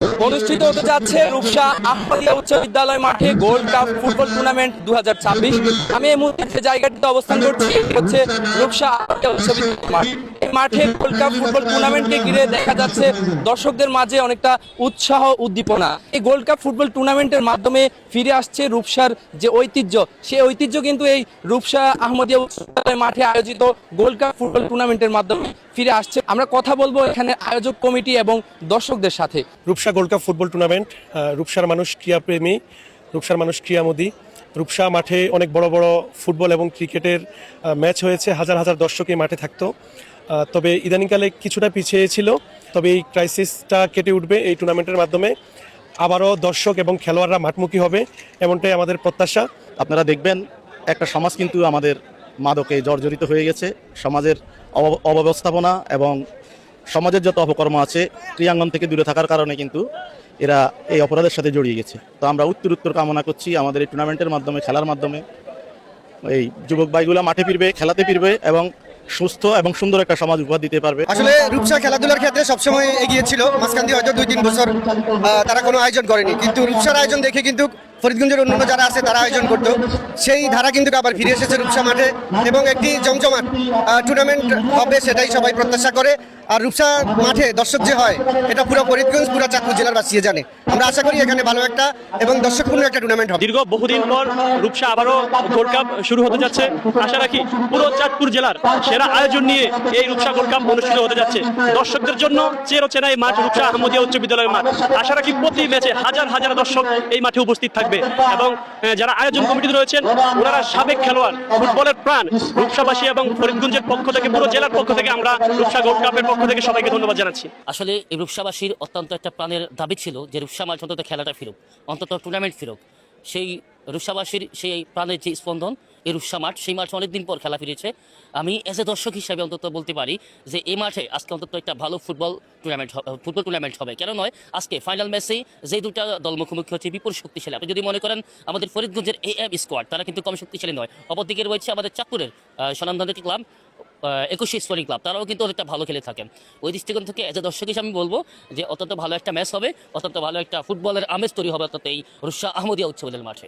অনুষ্ঠিত হতে যাচ্ছে রূপসা আহমদিয়া উচ্চ বিদ্যালয় মাঠে গোল্ড কাপ ফুটবল টুর্নামেন্ট 2026। আমি এই মুহূর্তে যে জায়গাটিতে অবস্থান করছি এটি হচ্ছে রূপসা আহমদিয়া উচ্চ বিদ্যালয় মাঠ। এই মাঠে গোল্ড কাপ ফুটবল টুর্নামেন্টকে ঘিরে দেখা যাচ্ছে দর্শকদের মাঝে অনেকটা উৎসাহ উদ্দীপনা। এই গোল্ড কাপ ফুটবল টুর্নামেন্টের মাধ্যমে ফিরে আসছে রূপসার যে ঐতিহ্য, সেই ঐতিহ্য কিন্তু এই রূপসা আহমদিয়া উচ্চ বিদ্যালয় মাঠে আয়োজিত গোল্ড কাপ ফুটবল টুর্নামেন্টের মাধ্যমে ফিরে আসছে। আমরা কথা বলবো এখানে আয়োজক কমিটি এবং দর্শকদের সাথে। Rupsa gold cup football tournament, রূপসার মানুষ ক্রীড়াপ্রেমী, রূপসার মানুষ ক্রীড়ামোদী। রূপসা মাঠে অনেক বড় বড় ফুটবল এবং ক্রিকেটের ম্যাচ হয়েছে, হাজার হাজার দর্শক এই মাঠে থাকতো। তবে ইদানিংকালে কিছুটা পিছিয়ে ছিল, তবে এই ক্রাইসিসটা কেটে উঠবে এই টুর্নামেন্টের মাধ্যমে। আবারও দর্শক এবং খেলোয়াড়রা মাঠমুখী হবে, এমনটাই আমাদের প্রত্যাশা। আপনারা দেখবেন একটা সমাজ কিন্তু আমাদের মাদকে জর্জরিত হয়ে গেছে। সমাজের অব্যবস্থাপনা এবং সমাজের যত অপকর্ম আছে ক্রিয়াঙ্গন থেকে দূরে থাকার কারণে কিন্তু এরা এই অপরাধের সাথে জড়িয়ে গেছে। তো আমরা উত্তর কামনা করছি আমাদের এই টুর্নামেন্টের মাধ্যমে, খেলার মাধ্যমে এই যুবক ভাইগুলা মাঠে ফিরবে, খেলাতে ফিরবে এবং সুস্থ এবং সুন্দর একটা সমাজ উপহার দিতে পারবে। আসলে রূপসা খেলাধুলার ক্ষেত্রে সবসময় এগিয়ে ছিল। মাঝখান দিয়ে হয়তো 2-3 বছর তারা কোনো আয়োজন করেনি, কিন্তু রূপসার আয়োজন দেখে কিন্তু ফরিদগঞ্জের অন্যান্য যারা আছে তারা আয়োজন করতো। সেই ধারা কিন্তু আবার ফিরে এসেছে রূপসা মাঠে এবং একটি জমজমাট টুর্নামেন্ট হবে, সেটাই সবাই প্রত্যাশা করে। আর রূপসা মাঠে দর্শক যে হয় এটা পুরো ফরিদগঞ্জ, পুরো চাঁদপুর জেলার বাসিয়ে জানে। আমরা আশা করি এখানে ভালো একটা এবং দর্শকপূর্ণ একটা টুর্নামেন্ট হবে। দীর্ঘ বহুদিন পর রূপসা আবারও গোল্ড কাপ শুরু হতে যাচ্ছে। আশা রাখি পুরো চাঁদপুর জেলার সেরা আয়োজন নিয়ে এই রূপসা গোল্ড কাপ অনুষ্ঠিত হতে যাচ্ছে। দর্শকদের জন্য চেনা এই মাঠ রূপসা আহমদিয়া উচ্চ বিদ্যালয়ের মাঠ। আশা রাখি প্রতি ম্যাচে হাজার হাজার দর্শক এই মাঠে উপস্থিত থাকবে এবং যারা আয়োজন কমিটিতে রয়েছেন ওনারা সাবেক খেলোয়াড়, ফুটবলের প্রাণ। রূপসাবাসী এবং ফরিদগঞ্জের পক্ষ থেকে, পুরো জেলার পক্ষ থেকে আমরা রূপসা গোল্ড কাপের পক্ষ থেকে সবাইকে ধন্যবাদ জানাচ্ছি। আসলে এই রূপসাবাসীর অত্যন্ত একটা প্রাণের দাবি ছিল যে রূপসা মাঠ অন্তত খেলাটা ফিরুক, অন্তত টুর্নামেন্ট ফিরুক। সেই রূপসাবাসীর সেই প্রাণের যে স্পন্দন এই রূপসা মাঠ, সেই মাঠে অনেকদিন পর খেলা ফিরেছে। আমি এজ এ দর্শক হিসাবে অন্তত বলতে পারি যে এই মাঠে আজকে অন্তত একটা ভালো ফুটবল টুর্নামেন্ট হবে। কেন নয়, আজকে ফাইনাল ম্যাচেই যে দুটা দল মুখোমুখি হচ্ছে বিপুল শক্তিশালী। আপনি যদি মনে করেন আমাদের ফরিদগঞ্জের AM স্কোয়াড, তারা কিন্তু কম শক্তিশালী নয়। অপরদিকে রয়েছে আমাদের চাঁদপুরের স্বনামধন্য একটি ক্লাব 21 স্পোর্টিং ক্লাব, তারাও কিন্তু অনেকটা ভালো খেলে থাকেন। ওই দৃষ্টিকোণ থেকে এজ এ দর্শক হিসেবে আমি বলবো যে অত্যন্ত ভালো একটা ম্যাচ হবে, অত্যন্ত ভালো একটা ফুটবলের আমেজ তৈরি হবে অর্থাৎ এই রূপসা আহমদিয়া উচ্চ বিদ্যালয় মাঠে।